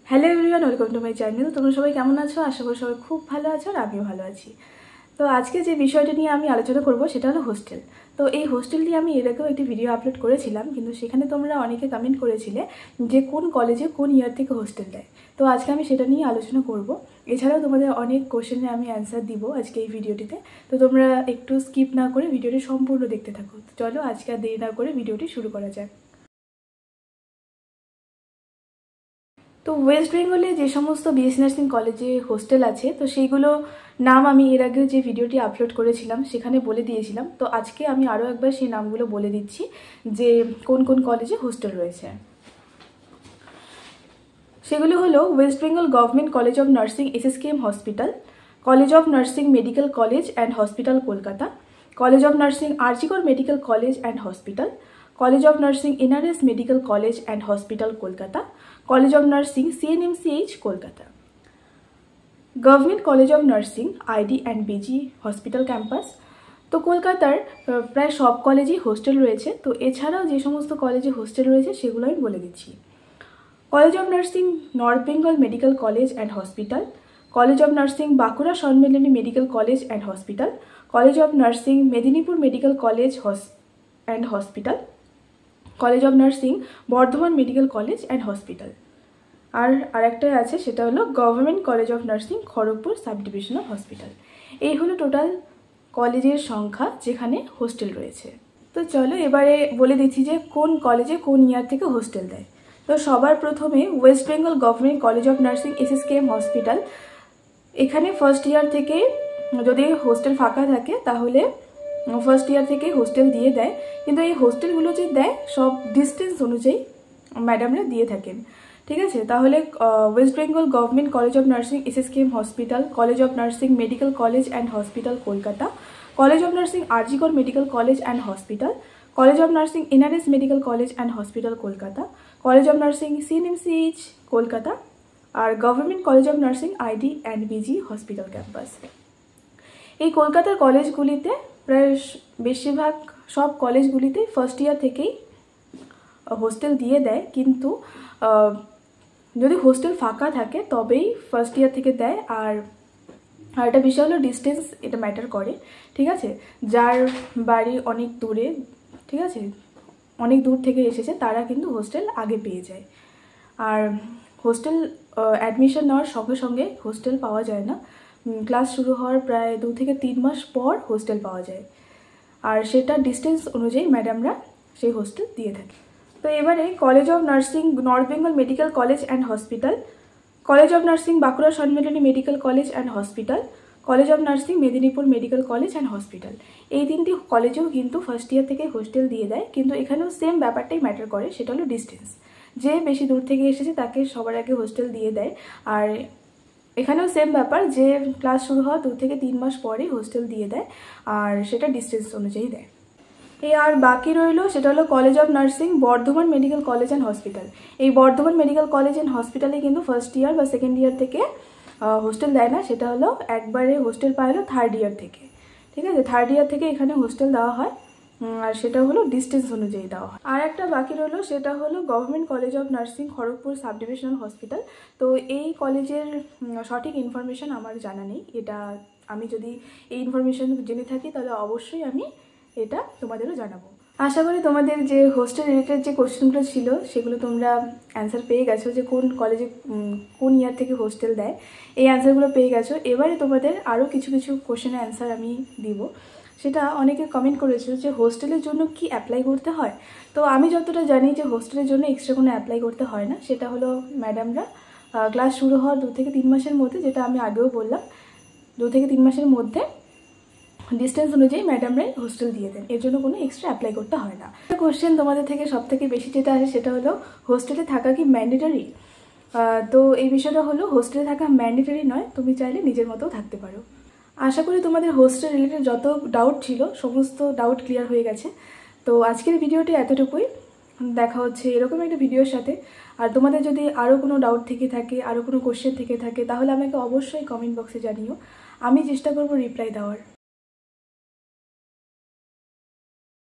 Hello everyone, welcome to my channel. তোমরা সবাই কেমন আছো? আশা করি সবাই খুব ভালো আছো আর আমিও ভালো আছি। তো আজকে যে বিষয়টা নিয়ে আমি আলোচনা করব সেটা হলো হোস্টেল। তো এই হোস্টেল নিয়ে আমি এর আগেও একটি ভিডিও আপলোড করেছিলাম, কিন্তু সেখানে তোমরা অনেকে কমেন্ট করেছিলে যে কোন কলেজে কোন ইয়ার থেকে হোস্টেল দেয়। তো আজকে আমি সেটা নিয়ে আলোচনা করব। এছাড়াও তোমাদের অনেক কোশ্চেনে আমি অ্যান্সার দিব আজকে এই ভিডিওটিতে। তো তোমরা একটু স্কিপ না করে ভিডিওটি সম্পূর্ণ দেখতে থাকো। চলো আজকে আর দেরি না করে ভিডিওটি শুরু করা যাক। তো ওয়েস্ট বেঙ্গলে যে সমস্ত বিএসসি নার্সিং কলেজে হোস্টেল আছে, তো সেইগুলো নাম আমি এর আগে যে ভিডিওটি আপলোড করেছিলাম সেখানে বলে দিয়েছিলাম। তো আজকে আমি আরও একবার সেই নামগুলো বলে দিচ্ছি যে কোন কোন কলেজে হোস্টেল রয়েছে। সেগুলো হলো West Bengal government college of nursing SSKM hospital, college of nursing medical college and hospital Kolkata, college of nursing RG Kar medical college and hospital, college of nursing NRS medical college and hospital Kolkata, college of nursing CNMCH Kolkata, government college of nursing ID and BG hospital campus. তো কলকাতার প্রায় সব কলেজেই hostel রয়েছে। তো এছাড়াও যে সমস্ত কলেজে হোস্টেল রয়েছে সেগুলো আমি বলে দিচ্ছি। College of nursing North Bengal medical college and hospital, college of nursing Bankura Sammilani medical college and hospital, college of nursing Medinipur medical college and hospital, college of nursing Bardhaman medical college and hospital. আর আরেকটা আছে, সেটা হলো government college of nursing Kharagpur sub divisional hospital. এই হলো total কলেজের সংখ্যা যেখানে হোস্টেল রয়েছে। তো চলো এবারে বলে দিচ্ছি যে কোন কলেজে কোন ইয়ার থেকে হোস্টেল দেয়। তো সবার প্রথমে West Bengal government college of nursing SSKM hospital. এখানে ফার্স্ট ইয়ার থেকে যদি হোস্টেল ফাঁকা থাকে তাহলে ফার্স্ট ইয়ার থেকে হোস্টেল দিয়ে দেয়, কিন্তু এই হোস্টেলগুলো যে দেয় সব ডিস্টেন্স অনুযায়ী ম্যাডামরা দিয়ে থাকেন। ঠিক আছে, তাহলে West Bengal government college of nursing SSKM hospital, college of nursing medical college and hospital Kolkata, college of nursing RG Kar medical college and hospital, college of nursing NRS medical college and hospital Kolkata, college of nursing CNMCH Kolkata, আর government college of nursing ID and BG hospital campus. এই কলকাতার কলেজগুলিতে প্রায় বেশিরভাগ সব কলেজগুলিতেই first year থেকেই hostel দিয়ে দেয়, কিন্তু যদি হোস্টেল ফাঁকা থাকে তবেই ফার্স্ট ইয়ার থেকে দেয়। আর একটা বিষয় হলো ডিস্টেন্স, এটা ম্যাটার করে। ঠিক আছে, যার বাড়ি অনেক দূরে, ঠিক আছে, অনেক দূর থেকে এসেছে, তারা কিন্তু হোস্টেল আগে পেয়ে যায়। আর হোস্টেল অ্যাডমিশন নেওয়ার সঙ্গে সঙ্গে হোস্টেল পাওয়া যায় না, ক্লাস শুরু হওয়ার প্রায় 2 থেকে 3 মাস পর হোস্টেল পাওয়া যায়। আর সেটা ডিস্টেন্স অনুযায়ী ম্যাডামরা সেই হোস্টেল দিয়ে থাকে। তো এবারে college of nursing North Bengal medical college and hospital, college of nursing Bankura Sammilani medical college and hospital, college of nursing Medinipur medical college and hospital. এই তিনটি কলেজেও কিন্তু ফার্স্ট ইয়ার থেকে হোস্টেল দিয়ে দেয়, কিন্তু এখানেও সেম ব্যাপারটাই ম্যাটার করে, সেটা হলো ডিস্টেন্স। যে বেশি দূর থেকে এসেছে তাকে সবার আগে হোস্টেল দিয়ে দেয়। আর এখানেও সেম ব্যাপার, যে ক্লাস শুরু হওয়া 2 থেকে 3 মাস পরেই হোস্টেল দিয়ে দেয়, আর সেটা ডিস্টেন্স অনুযায়ী দেয়। আর বাকি রইল সেটা হলো college of nursing Bardhaman medical college and hospital. এই বর্ধমান মেডিকেল কলেজ অ্যান্ড হসপিটালে কিন্তু ফার্স্ট ইয়ার বা সেকেন্ড ইয়ার থেকে হোস্টেল দেয় না, সেটা হলো একবারে হোস্টেল পায় হলো থার্ড ইয়ার থেকে। ঠিক আছে, থার্ড ইয়ার থেকে এখানে হোস্টেল দেওয়া হয়, আর সেটা হলো ডিস্টেন্স অনুযায়ী দেওয়া হয়। আর একটা বাকি রইলো, সেটা হলো government college of nursing Kharagpur sub divisional hospital. তো এই কলেজের সঠিক ইনফরমেশান আমার জানা নেই। এটা আমি যদি এই ইনফরমেশান জেনে থাকি তাহলে অবশ্যই আমি এটা তোমাদেরও জানাবো। আশা করি তোমাদের যে হোস্টেল রিলেটেড যে কোশ্চেনগুলো ছিল সেগুলো তোমরা অ্যান্সার পেয়ে গেছো, যে কোন কলেজে কোন ইয়ার থেকে হোস্টেল দেয়, এই অ্যান্সারগুলো পেয়ে গেছো। এবারে তোমাদের আরও কিছু কিছু কোশ্চেনের অ্যান্সার আমি দিব। সেটা অনেকে কমেন্ট করেছিল যে হোস্টেলের জন্য কি অ্যাপ্লাই করতে হয়। তো আমি যতটা জানি যে হোস্টেলের জন্য এক্সট্রা কোনো অ্যাপ্লাই করতে হয় না। সেটা হলো ম্যাডামরা ক্লাস শুরু হওয়ার 2 থেকে 3 মাসের মধ্যে, যেটা আমি আগেও বললাম, 2 থেকে 3 মাসের মধ্যে ডিস্টেন্স অনুযায়ী ম্যাডামরাই হোস্টেল দিয়ে দেন, এর জন্য কোনো এক্সট্রা অ্যাপ্লাই করতে হয় না। একটা কোশ্চেন তোমাদের থেকে সব থেকে বেশি যেটা আসে সেটা হলো হোস্টেলে থাকা কি ম্যান্ডেটরি। তো এই বিষয়টা হলো হোস্টেলে থাকা ম্যান্ডেটরি নয়, তুমি চাইলে নিজের মতো থাকতে পারো। আশা করি তোমাদের হোস্টেল রিলেটেড যত ডাউট ছিল সমস্ত ডাউট ক্লিয়ার হয়ে গেছে। তো আজকের ভিডিওটি এতটুকুই, দেখা হচ্ছে এরকম একটা ভিডিওর সাথে। আর তোমাদের যদি আরও কোনো ডাউট থেকে থাকে, আরও কোনো কোশ্চেন থেকে থাকে, তাহলে আমাকে অবশ্যই কমেন্ট বক্সে জানিও, আমি চেষ্টা করব রিপ্লাই দেওয়ার।